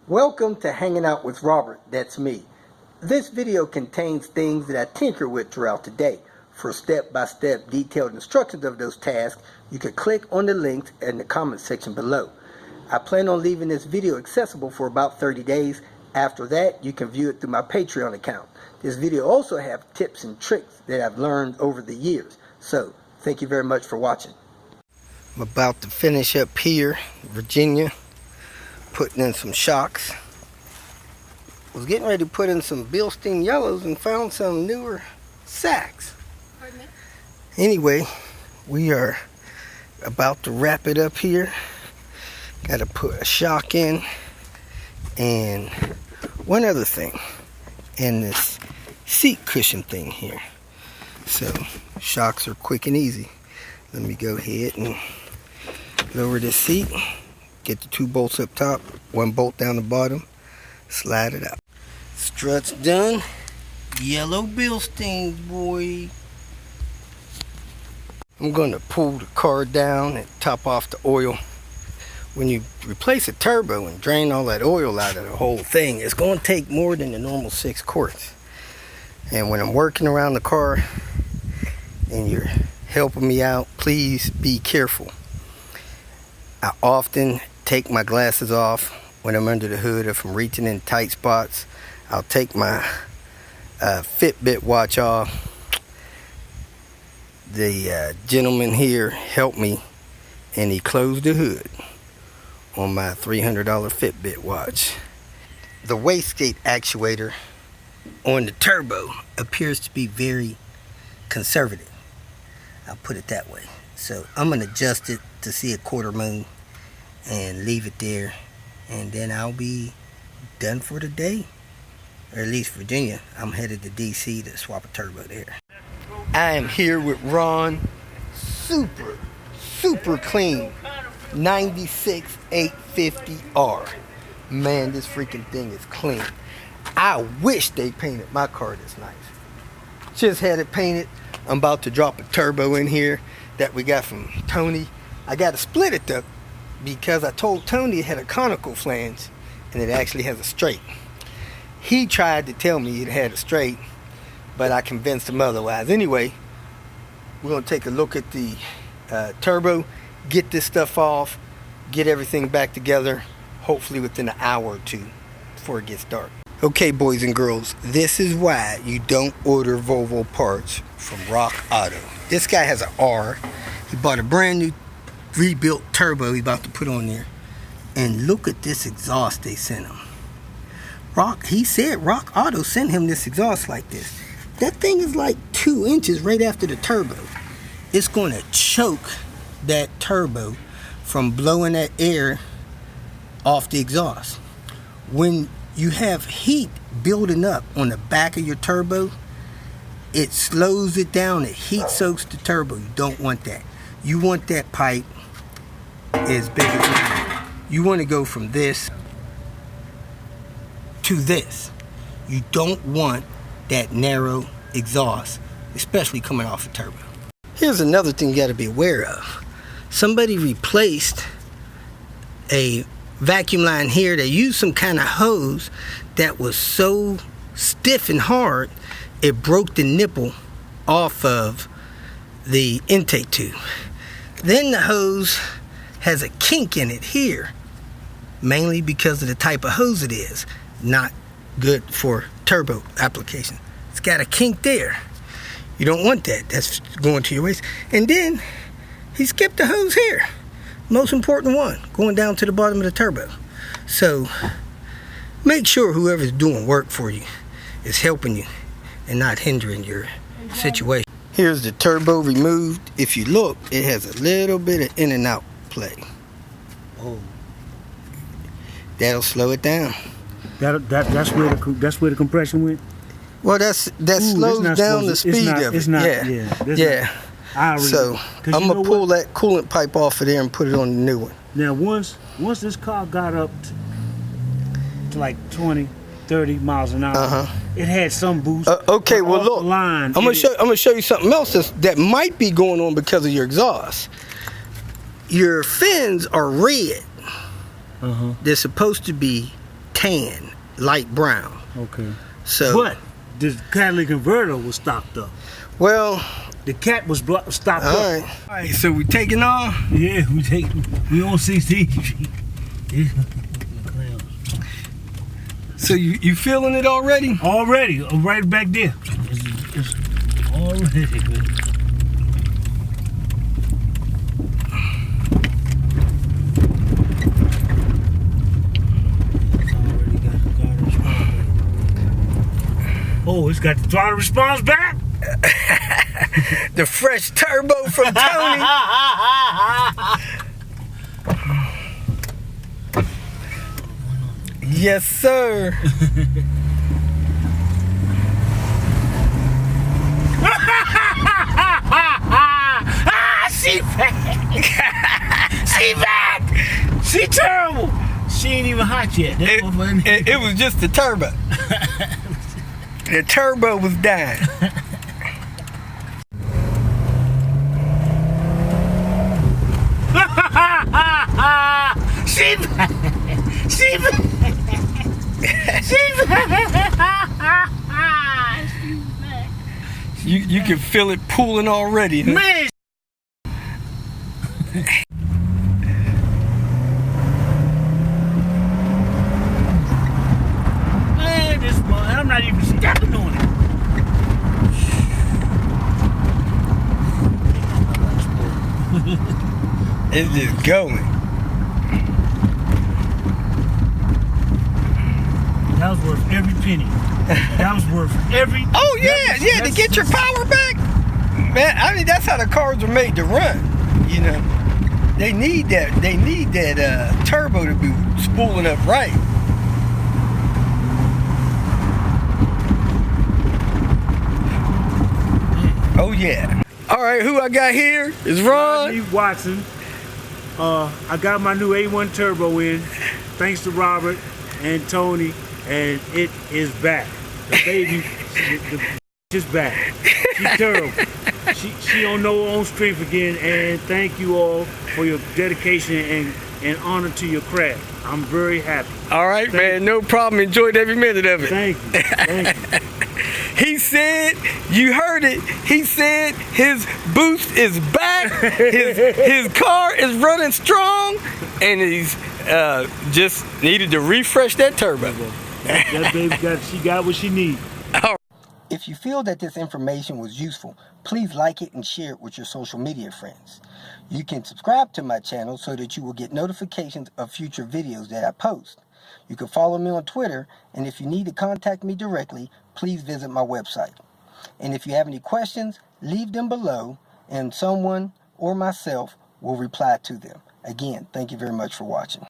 Welcome to Hanging Out with Robert, that's me. This video contains things that I tinker with throughout the day. For step-by-step detailed instructions of those tasks, you can click on the links in the comment section below. I plan on leaving this video accessible for about 30 days. After that, you can view it through my Patreon account. This video also has tips and tricks that I've learned over the years. So, thank you very much for watching. I'm about to finish up here, Virginia. Putting in some shocks. Was getting ready to put in some Bilstein yellows and found some newer sacks. Pardon me? Anyway, we are about to wrap it up here. Got to put a shock in and one other thing, and this seat cushion thing here. So shocks are quick and easy. Let me go ahead and lower this seat. Get the 2 bolts up top, 1 bolt down the bottom, slide it out. Struts done. Yellow Bilstein, boy. I'm going to pull the car down and top off the oil. When you replace a turbo and drain all that oil out of the whole thing, it's going to take more than the normal 6 quarts. And when I'm working around the car and you're helping me out, please be careful. I often take my glasses off when I'm under the hood. If I'm reaching in tight spots, I'll take my Fitbit watch off. The gentleman here helped me, and he closed the hood on my $300 Fitbit watch. The wastegate actuator on the turbo appears to be very conservative. I'll put it that way. So I'm going to adjust it to see a quarter moon and leave it there, and then I'll be done for the day, or at least Virginia. I'm headed to DC to swap a turbo there. I am here with Ron. Super clean 96 850R. Man, this freaking thing is clean. I wish they painted my car this nice. Just had it painted. I'm about to drop a turbo in here that we got from Tony. I got to split it though, because I told Tony it had a conical flange and it actually has a straight. He tried to tell me it had a straight, but I convinced him otherwise. Anyway, we're going to take a look at the turbo, get this stuff off, get everything back together, hopefully within an hour or 2 before it gets dark. Okay, boys and girls, this is why you don't order Volvo parts from Rock Auto. This guy has an R. He bought a brand new rebuilt turbo he's about to put on there, and look at this exhaust they sent him. He said Rock Auto sent him this exhaust like this. That thing is like 2 inches right after the turbo. It's going to choke that turbo from blowing that air off the exhaust. When you have heat building up on the back of your turbo, it slows it down. It heat soaks the turbo. You don't want that. You want that pipe as big as you want to go from this to this. You don't want that narrow exhaust, especially coming off a turbo. Here's another thing you got to be aware of. Somebody replaced a vacuum line here. They used some kind of hose that was so stiff and hard it broke the nipple off of the intake tube. Then the hose has a kink in it here, mainly because of the type of hose it is. Not good for turbo application. It's got a kink there. You don't want that. That's going to your waste. And then he skipped the hose here. Most important one, going down to the bottom of the turbo. So make sure whoever's doing work for you is helping you and not hindering your situation. Here's the turbo removed. If you look, it has a little bit of in and out play. Oh, that'll slow it down. That's where the compression went. Well, that slows down the speed of it. It's not. Yeah. So I'm gonna pull that coolant pipe off of there and put it on the new one. Now, once this car got up to like 20, 30 miles an hour, it had some boost. Okay, well look, I'm gonna show you something else that might be going on because of your exhaust. Your fins are red. They're supposed to be tan, light brown. Okay. So, But the catalytic converter was stopped up. well, The cat was stopped all up. right. All right, so we taking off. Yeah, we on 16. So you feeling it already? Already, right back there. It's already good. Oh, it's got the throttle response back? The fresh turbo from Tony. Yes, sir. She back! She back! She terrible! She ain't even hot yet. It was just the turbo. The turbo was dying. She back! She back! She back! You can feel it pooling already. Huh? Man! Man, this one, I'm not even stepping on it. It's just going. That was worth every penny. That was worth every. Oh yeah, to get your power back. Man, I mean that's how the cars are made to run. You know, they need that. They need that turbo to be spooling up right. Oh yeah. All right, who I got here is Ron. Rodney Watson. I got my new A1 turbo in, thanks to Robert and Tony, and it is back. The baby, is back. She's terrible. She on no own strength again, and thank you all for your dedication and honor to your craft. I'm very happy. All right, man, no problem. Enjoyed every minute of it. Thank you. Thank you. He said, you heard it, he said his boost is back, his car is running strong, and he's just needed to refresh that turbo. That baby she got what she needs. If you feel that this information was useful, please like it and share it with your social media friends. You can subscribe to my channel so that you will get notifications of future videos that I post. You can follow me on Twitter, and if you need to contact me directly, please visit my website. And if you have any questions, leave them below, and someone or myself will reply to them. Again, thank you very much for watching.